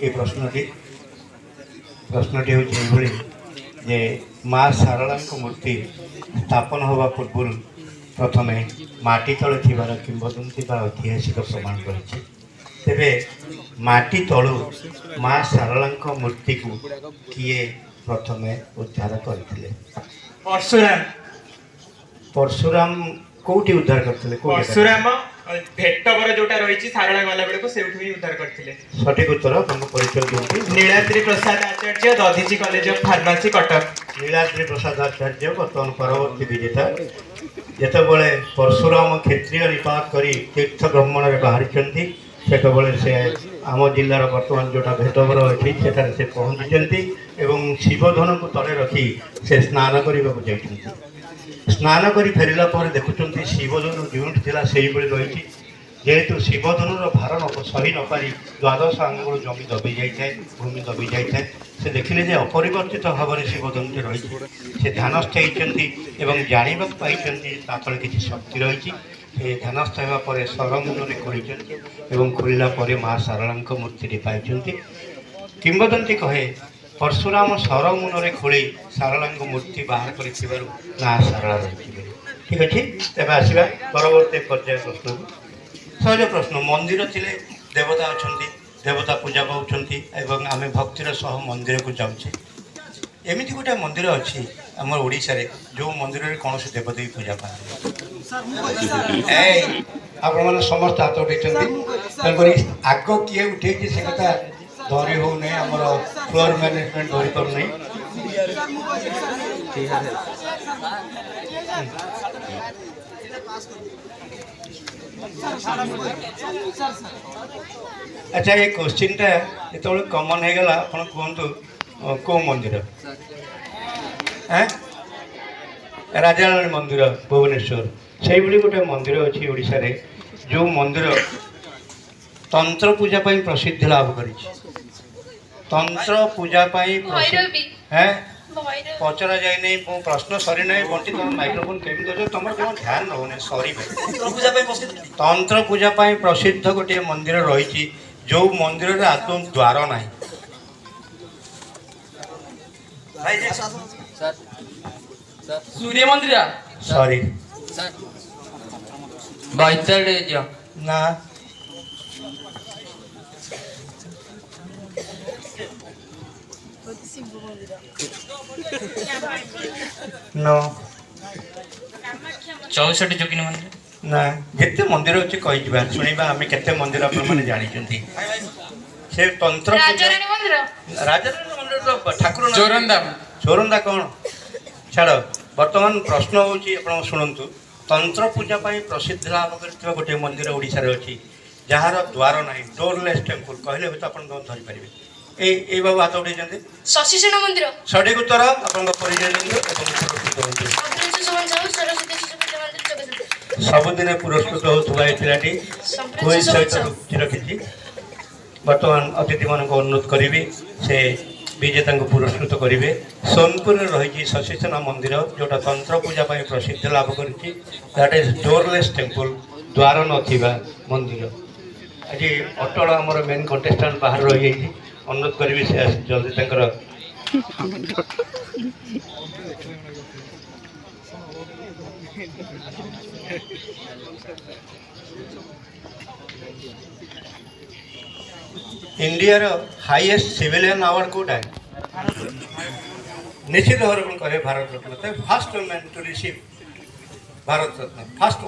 ये प्रश्नटी हूँ जे माँ सारला मूर्ति स्थापन होगा पूर्व प्रथमे माटी तले थिबार किंवदंती बा ऐतिहासिक प्रमाण रही तेरे माटी तलु माँ सारला मूर्ति को किए प्रथमे उद्धार करथिले? परशुराम परशुराम कोठी उद्धार करथिले? परशुराम भेटवर जोटा रही सारला गला बेले से उद्धार करथिले। सठिक उत्तर आपको परिचय दियंती। Niladri Prasad Acharya, Dadhichi college of pharmacy Cuttack. Niladri Prasad Acharya बर्तमान परवर्ती विजेता। जेतबले परशुराम क्षेत्रीय निपात करी तीर्थ भ्रमण में बाहरी सेतबले से आम जिलार बर्तमान जोटा भेदवर अच्छी से पहुँची एवं शिवधन को तले रखी से स्नान करने को जाइछन्ति। स्नान कर फेरला देखुं शिवधनु जोटी था से रही जेहेतु शिवधनुर भार सही न पारी द्वादश आंगुल जमी दबी जाए भूमि दबी जाए से देखिले जे अपरिवर्तित भाव में शिवधनु रही से ध्यानस्थ होती जानवा पाई किसी शक्ति रही से ध्यानस्थ होगा सरमुन खोली खोलला माँ सारला मूर्ति पाई। किंवदंती कहे परशुराम सरमुन खोली सारला मूर्ति बाहर कर ना सारला रही। ठीक अच्छे तेज आसवा परवर्त पर्याय प्रश्न को। सहज प्रश्न मंदिर थिले देवता अच्छा देवता पूजा पाँच आम भक्तिर सह मंदिर को जाऊे एमती गोटे मंदिर अच्छी आम ओडिशा रे जो मंदिर में कौन देवदेवी पूजा पाते आपण मैंने समस्त हाथ उठे आग किए उठे से कथा धरी हो नहीं आम फ्लोर मैनेजमेंट धरी पार नहीं। अच्छा ये क्वेश्चन टा जो कमन हो गला आप कहतु कौ मंदिर राजाराणी मंदिर भुवनेश्वर से गोटे मंदिर अच्छी ओडिशा रे जो मंदिर तंत्र पूजा प्रसिद्ध लाभ कर तंत्र पूजा पचरा जाए नहीं प्रश्न सरी ना बंटी तुम माइक्रोफोन केमी कर तुम कौन ध्यान रोने सरी तंत्र पूजा प्रसिद्ध गोटे मंदिर रही जो मंदिर में आदौ द्वार ना सूर्य मंदिर सॉरी ना नो 64 जोगिनी मंदिर ना जिते मंदिर अच्छे कही शुणा आम के मंदिर आपने जानी से तंत्र राजाराणी मंदिर तो ठाकुर जोरंदा कौन छाड़ बर्तमान प्रश्न हूँ शुणु तंत्र पूजा प्रसिद्ध लाभ कर गोटे मंदिर ओडिशा रे अच्छी जार द्वार ना डोरलेस टेम्पल कहले हुए तो आप धरी पारे ए बाबू हाथ उठे शशिसेन मंदिर सठिक उत्तर आपन परिचय सबुदिन पुरस्कृत होता पिलाटी क्विज सहित रुचि रखी बर्तमान अतिथि मान अनुरोध करी से विजेता को पुरस्कृत करेंगे। सोनपुर रही शशिसेन मंदिर जोटा तंत्र पूजा प्रसिद्ध लाभ कर डोरलेस टेम्पल द्वार ना मंदिर आज अटल आमर मेन कंटेस्टाट बाहर रही अनुरोध करी से जल्दी इंडिया हाईएस्ट सिविलियन अवार्ड कोटा है निश्चित भाव में कहे Bharat Ratna first man to receive Bharat Ratna fast